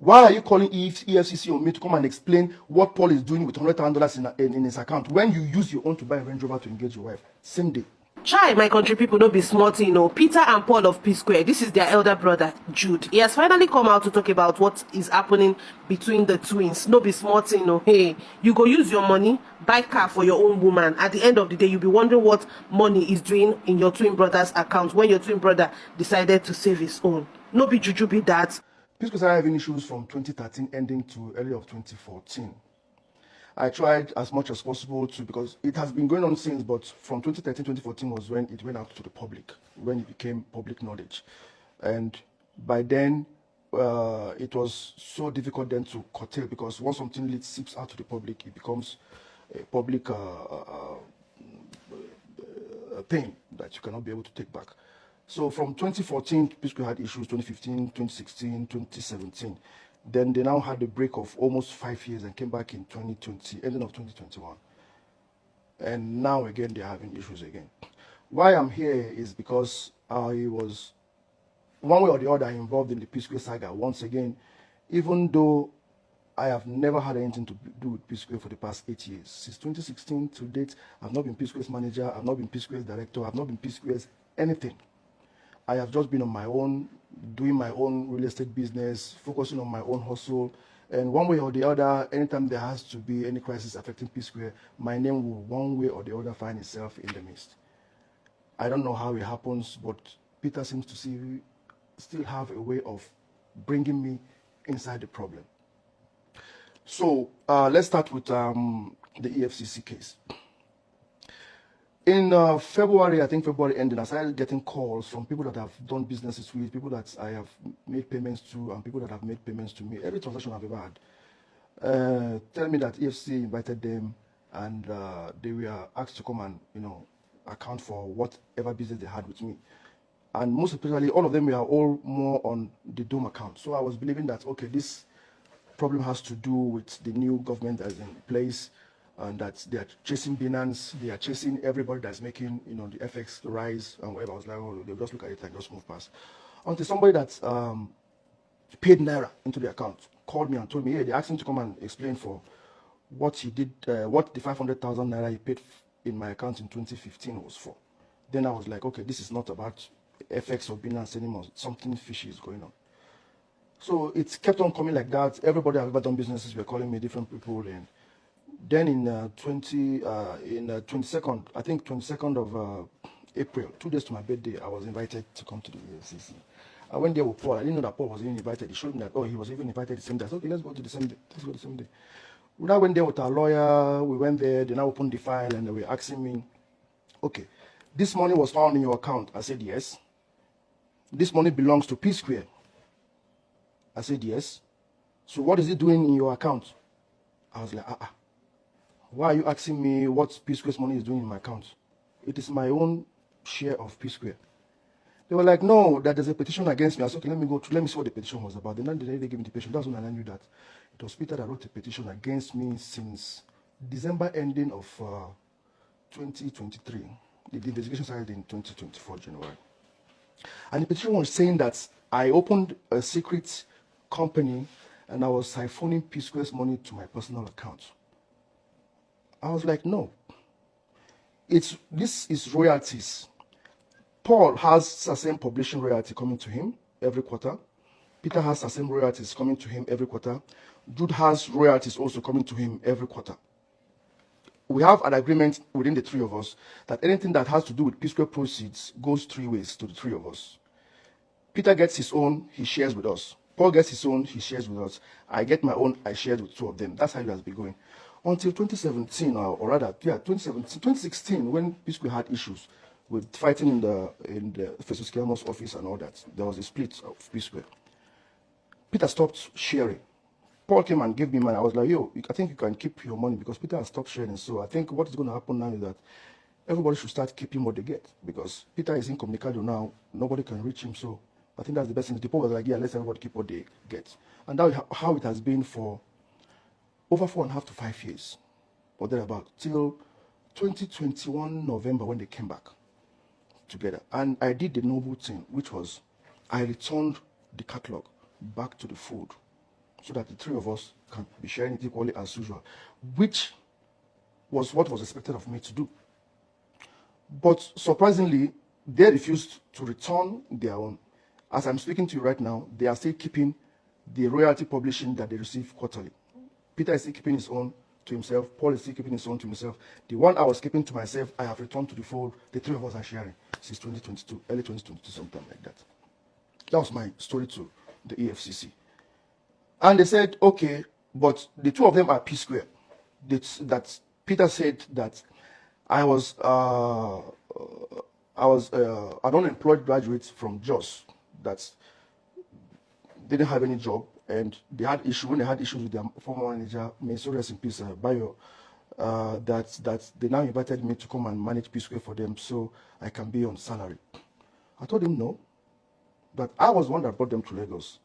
Why are you calling EFCC on me to come and explain what Paul is doing with $100,000 in his account when you use your own to buy a Range Rover to engage your wife? Same day. Chai, my country people, no be smart, Peter and Paul of Psquare, this is their elder brother, Jude. He has finally come out to talk about what is happening between the twins. No be smart, Hey, you go use your money, buy car for your own woman. At the end of the day, you'll be wondering what money is doing in your twin brother's account when your twin brother decided to save his own. No be juju be that. Psquare started having issues from 2013 ending to early of 2014. I tried as much as possible to, because it has been going on since, but from 2013, 2014 was when it went out to the public, when it became public knowledge. And by then, it was so difficult then to curtail, because once something seeps out to the public, it becomes a public thing that you cannot be able to take back. So from 2014, Psquare had issues, 2015, 2016, 2017. Then they now had a break of almost 5 years and came back in 2020, ending of 2021. And now again, they're having issues again. Why I'm here is because I was, one way or the other, involved in the Psquare saga. Once again, even though I have never had anything to do with Psquare for the past 8 years. Since 2016 to date, I've not been Psquare's manager, I've not been Psquare's director, I've not been Psquare's anything. I have just been on my own, doing my own real estate business, focusing on my own hustle. And one way or the other, anytime there has to be any crisis affecting Psquare, my name will one way or the other find itself in the midst. I don't know how it happens, but Peter seems to still have a way of bringing me inside the problem. So let's start with the EFCC case. In February, I think February ending, I started getting calls from people that I've done businesses with, people that I have made payments to, and people that have made payments to me. Every transaction I've ever had, tell me that EFCC invited them, and they were asked to come and account for whatever business they had with me. And most especially, all of them were all more on the Dome account. So I was believing that, okay, this problem has to do with the new government that's in place, and that they are chasing Binance, they are chasing everybody that's making the FX rise and whatever. I was like, oh, they'll just look at it and just move past. Until somebody that paid Naira into the account called me and told me, hey, they asked him to come and explain for what he did, what the 500,000 Naira he paid in my account in 2015 was for. Then I was like, okay, this is not about FX or Binance anymore. Something fishy is going on. So it kept on coming like that. Everybody I've ever done businesses were calling me, different people. And then in 22nd, I think 22nd of April, 2 days to my birthday, I was invited to come to the EFCC. I went there with Paul. I didn't know that Paul was even invited. He showed me that, oh, he was even invited the same day. I said, okay, let's go to the same day. Let's go the same day. We now went there with our lawyer. We went there. They now opened the file and they were asking me, okay, this money was found in your account. I said, yes. This money belongs to Psquare. I said, yes. So what is it doing in your account? I was like, why are you asking me what Psquare's money is doing in my account? It is my own share of Psquare. They were like, no, that there's a petition against me. I said, okay, let me see what the petition was about. Then they gave me the petition. That's when I knew that it was Peter that wrote a petition against me since December ending of 2023. The investigation started in 2024, January. And the petition was saying that I opened a secret company and I was siphoning Psquare's money to my personal account. I was like, no. This is royalties. Paul has the same publishing royalty coming to him every quarter. Peter has the same royalties coming to him every quarter. Jude has royalties also coming to him every quarter. We have an agreement within the three of us that anything that has to do with Psquare proceeds goes 3 ways to the three of us. Peter gets his own, he shares with us. Paul gets his own, he shares with us. I get my own, I share with 2 of them. That's how it has been going. Until 2017, or rather, 2016, when Psquare had issues with fighting in the Festus Kelmo's office and all that, there was a split of Psquare. Peter stopped sharing. Paul came and gave me money. I was like, yo, I think you can keep your money because Peter has stopped sharing. So I think what is going to happen now is that everybody should start keeping what they get because Peter is incommunicado now. Nobody can reach him. So I think that's the best thing. The people was like, yeah, let's everybody keep what they get. And that's how it has been for over 4.5 to 5 years or thereabout till 2021 November when they came back together. And I did the noble thing, which was I returned the catalog back to the fold. so that the three of us can be sharing it equally as usual, which was what was expected of me to do. But surprisingly, they refused to return their own. As I'm speaking to you right now, they are still keeping the royalty publishing that they receive quarterly. Peter is still keeping his own to himself. Paul is still keeping his own to himself. The one I was keeping to myself, I have returned to the fold. The three of us are sharing since 2022, early 2022, something like that. That was my story to the EFCC. And they said, okay, but the two of them are Psquare. That Peter said that I was an unemployed graduate from Jos that didn't have any job, and they had when they had issues with their former manager, may so rest in peace, Bayo, that they now invited me to come and manage Psquare for them so I can be on salary. I told him no, that I was one that brought them to Lagos.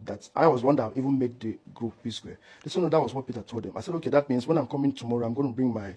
That I was one that even made the group Psquare. They said, no, that was what Peter told them. I said, okay, that means when I'm coming tomorrow, I'm going to bring my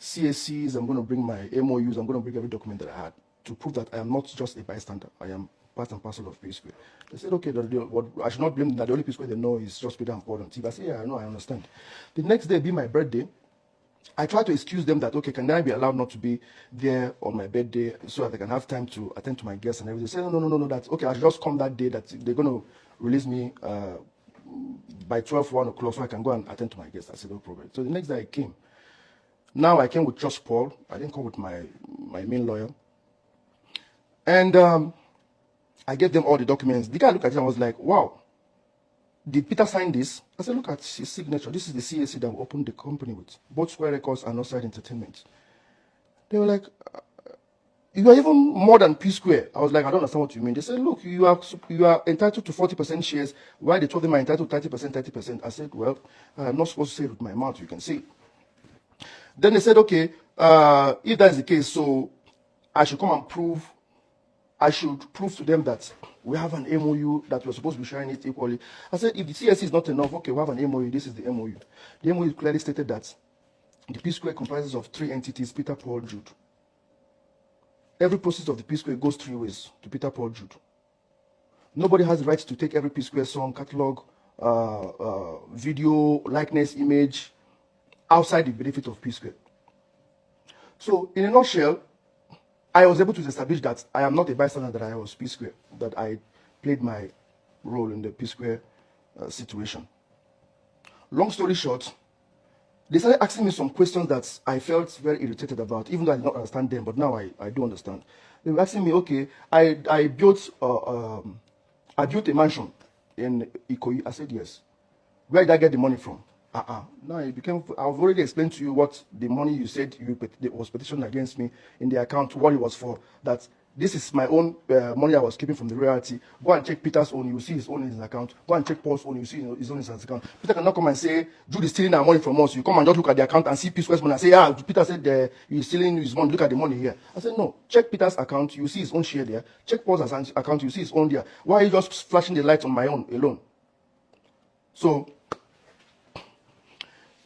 CACs, I'm going to bring my MOUs, I'm going to bring every document that I had to prove that I am not just a bystander. I am part and parcel of Psquare. They said, okay, I should not blame them, that the only Psquare they know is just Peter and Paul on TV. I said, yeah, I know, I understand. The next day being my birthday, I tried to excuse them that, okay, can I be allowed not to be there on my birthday so that I can have time to attend to my guests and everything? They said, no, that's okay, I should just come that day, that they're going to release me by 12, 1 o'clock so I can go and attend to my guests. I said, no problem. So the next day I came. Now I came with just Paul. I didn't come with my main lawyer. And I gave them all the documents. The guy looked at it and was like, wow, did Peter sign this? I said, look at his signature. This is the CAC that we opened the company with. Both Square Records and Northside Entertainment. They were like, you are even more than Psquare. I was like, I don't understand what you mean. They said, look, you are entitled to 40% shares. Why they told them I'm entitled to 30%? I said, well, I'm not supposed to say it with my mouth. You can see. Then they said, okay, if that's the case, so I should come and prove. I should prove to them that we have an MOU, that we're supposed to be sharing it equally. I said, if the CSC is not enough, okay, we have an MOU. This is the MOU. The MOU clearly stated that the Psquare comprises of 3 entities: Peter, Paul, Jude. Every process of the Psquare goes 3 ways to Peter, Paul, Jude. Nobody has the right to take every Psquare song, catalog, video, likeness, image outside the benefit of Psquare. So, in a nutshell, I was able to establish that I am not a bystander, that I was Psquare, that I played my role in the Psquare situation. Long story short, they started asking me some questions that I felt very irritated about, even though I did not understand them, but now I do understand. They were asking me, okay, I built a mansion in Ikoyi. I said, yes. Where did I get the money from? Now it became, I've already explained to you what the money you said was petitioned against me in the account, what it was for, that this is my own money I was keeping from the royalty. Go and check Peter's own, you see his own in his account. Go and check Paul's own, you see his own in his account. Peter cannot come and say, Jude is stealing our money from us. You come and just look at the account and see Psquare's money and say, Peter said he's stealing his money, look at the money here. I said, no, check Peter's account, you see his own share there. Check Paul's account, you see his own there. Why are you just flashing the light on my own alone? So,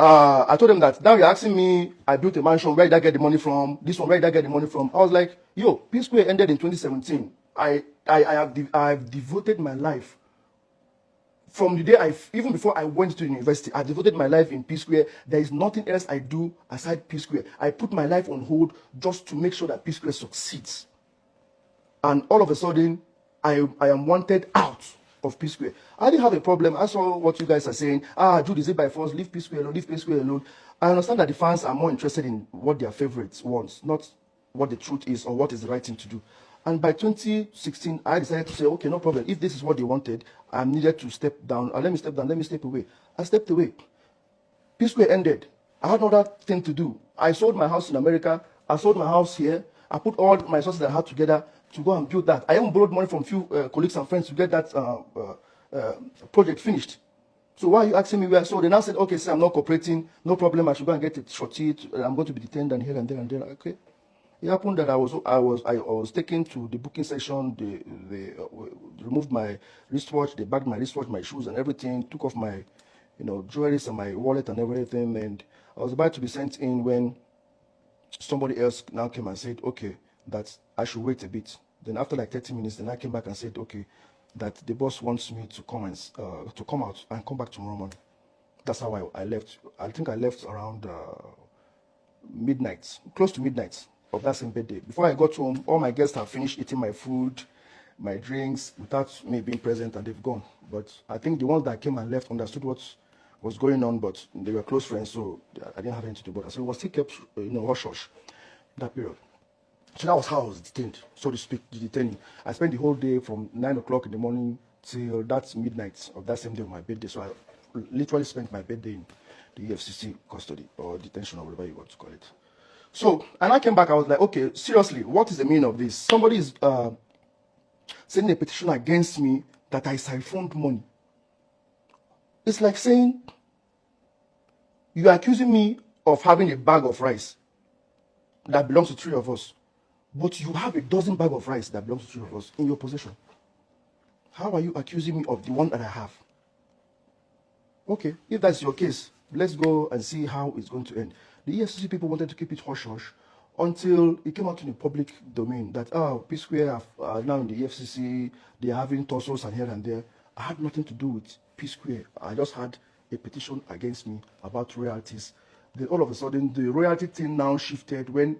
I told them that now you're asking me, I built a mansion, where did I get the money from? This one, where did I get the money from? I was like, yo, Psquare ended in 2017. I have devoted my life from the day even before I went to university. I devoted my life in Psquare. There is nothing else I do aside Psquare. I put my life on hold just to make sure that Psquare succeeds. And all of a sudden, I am wanted out of Psquare. I didn't have a problem. I saw what you guys are saying. Jude, is it by force? Leave Psquare alone. Leave Psquare alone. I understand that the fans are more interested in what their favorites want, not what the truth is or what is the right thing to do. And by 2016, I decided to say, okay, no problem. If this is what they wanted, I needed to step down. Let me step down. Let me step away. I stepped away. Psquare ended. I had another thing to do. I sold my house in America. I sold my house here. I put all my resources that I had together to go and build that. I even borrowed money from few colleagues and friends to get that project finished. So why are you asking me where? So they now said, okay, sir, I'm not cooperating. No problem. I should go and get it shorted. I'm going to be detained and here and there and there. Okay. It happened that I was taken to the booking section. They removed my wristwatch. They bagged my wristwatch, my shoes, and everything. Took off my, jewelry and my wallet and everything. And I was about to be sent in when somebody else now came and said, okay, that I should wait a bit. Then after like 30 minutes, then I came back and said, okay, that the boss wants me to come and to come out and come back tomorrow morning. That's how I left. I think I left around midnight, close to midnight of that same birthday. Before I got home, all my guests have finished eating my food, my drinks, without me being present, and they've gone. But I think the ones that came and left understood what was going on, but they were close friends, so I didn't have anything to bother. So it was still kept, hush hush that period. So that was how I was detained, so to speak, the detaining. I spent the whole day from 9 o'clock in the morning till that midnight of that same day of my birthday. So I literally spent my birthday in the EFCC custody or detention or whatever you want to call it. So, and I came back, I was like, okay, seriously, what is the meaning of this? Somebody is sending a petition against me that I siphoned money. It's like saying, you are accusing me of having a bag of rice that belongs to 3 of us, but you have a dozen bags of rice that belongs to 3 of us in your possession. How are you accusing me of the one that I have? Okay, if that's your case, let's go and see how it's going to end. The EFCC people wanted to keep it hush-hush until it came out in the public domain that, Psquare are now in the EFCC, they're having tussles and here and there. I had nothing to do with Psquare. I just had a petition against me about royalties. Then all of a sudden, the royalty thing now shifted when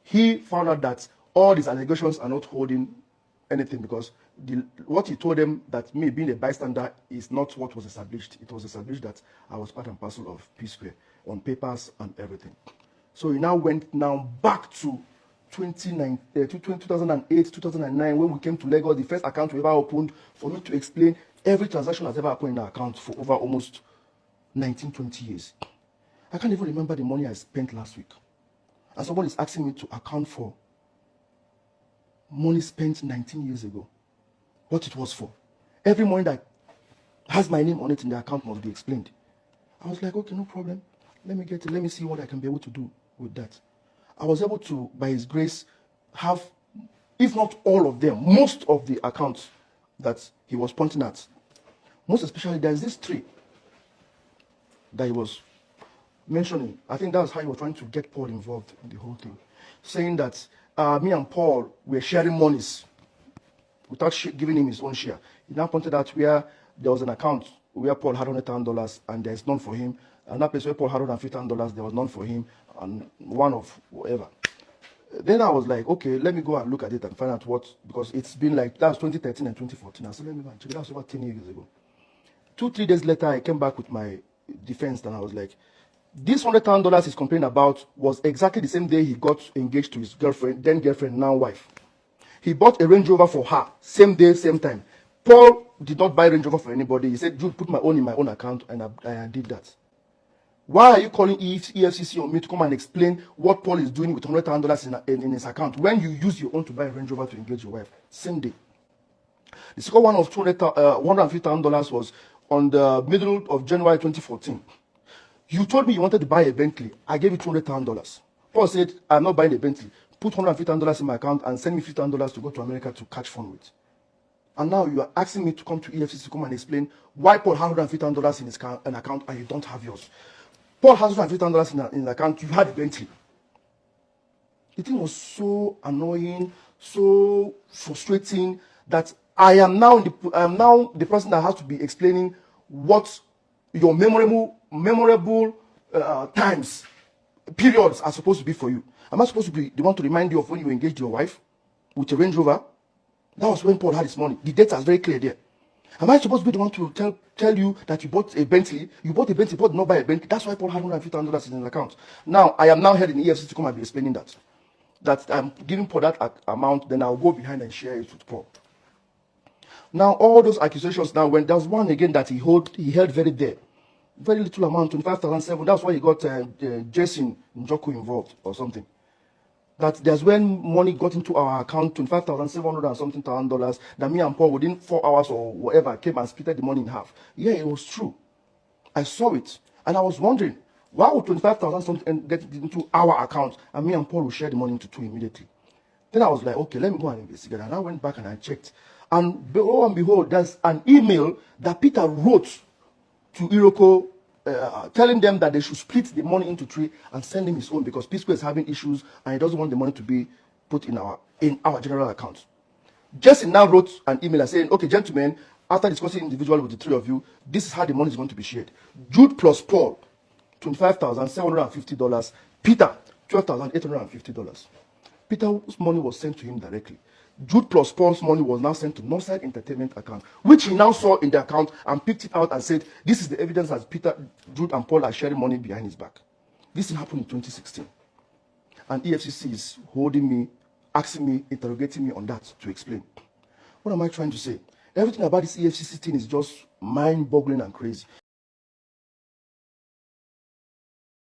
he found out that all these allegations are not holding anything, because what he told them, that me being a bystander, is not what was established. It was established that I was part and parcel of Psquare on papers and everything. So he now went back to 2008, 2009, when we came to Lagos. The first account we ever opened, for me to explain every transaction that's ever happened in our account for over almost 19, 20 years. I can't even remember the money I spent last week. And someone is asking me to account for money spent 19 years ago, what it was for. Every money that has my name on it in the account must be explained. I was like, okay, no problem. Let me see what I can be able to do with that. I was able to, by his grace, have, if not all of them, most of the accounts that he was pointing at. Most especially, there's this tree that he was mentioning. I think that's how he was trying to get Paul involved in the whole thing. Saying that me and Paul were sharing monies without giving him his own share. He now pointed out where there was an account where Paul had $100,000 and there's none for him. Another place where Paul had $150,000, there was none for him, and one of whatever. Then I was like, okay, let me go and look at it and find out what, because it's been like, that was 2013 and 2014. I said, let me go and check it. That was over 10 years ago. 2-3 days later, I came back with my defense, and I was like, this $100,000 he's complaining about was exactly the same day he got engaged to his girlfriend, then girlfriend, now wife. He bought a Range Rover for her, same day, same time. Paul did not buy Range Rover for anybody. He said, Jude, put my own in my own account, and I did that. Why are you calling EFCC on me to come and explain what Paul is doing with $100,000 in his account when you use your own to buy a Range Rover to engage your wife? Same day. The second one of $150,000 was on the middle of January 2014. You told me you wanted to buy a Bentley. I gave you $200,000. Paul said, I'm not buying a Bentley. Put $150,000 in my account and send me $50,000 to go to America to catch fun with. And now you are asking me to come to EFCC to come and explain why Paul had $150,000 in his account and you don't have yours. Paul has $150,000 in the account. You had a Bentley. The thing was so annoying, so frustrating, that I am now the person that has to be explaining what your memorable times, periods are supposed to be for you. Am I supposed to be the one to remind you of when you engaged your wife with a Range Rover? That was when Paul had his money. The data is very clear there. Am I supposed to be the one to tell you that you bought a Bentley? You bought a Bentley, Paul did not buy a Bentley. That's why Paul had $150,000 in his account. Now, I am now here in EFCC to come and be explaining that. That I'm giving Paul that amount, then I'll go behind and share it with Paul. Now, all those accusations now, when there was one again that he held very dear. Very little amount, 25,007. That's why he got Jason Njoku involved or something. That there's when money got into our account, 25,700 and something $1,000, that me and Paul within 4 hours or whatever came and split the money in half. Yeah, it was true. I saw it. And I was wondering, why would 25,000 something get into our account and me and Paul will share the money into 2 immediately? Then I was like, okay, let me go and investigate. And I went back and I checked. And lo and behold, there's an email that Peter wrote to Iroko, telling them that they should split the money into 3 and send him his own, because Psquare is having issues and he doesn't want the money to be put in our general account. Jesse now wrote an email saying, okay, gentlemen, after discussing individually with the three of you, this is how the money is going to be shared. Jude plus Paul, $25,750. Peter, $12,850. Peter's money was sent to him directly. Jude plus Paul's money was now sent to Northside Entertainment account, which he now saw in the account and picked it out and said, this is the evidence that Peter, Jude, and Paul are sharing money behind his back. This happened in 2016. And EFCC is holding me, asking me, interrogating me on that to explain. What am I trying to say? Everything about this EFCC thing is just mind-boggling and crazy.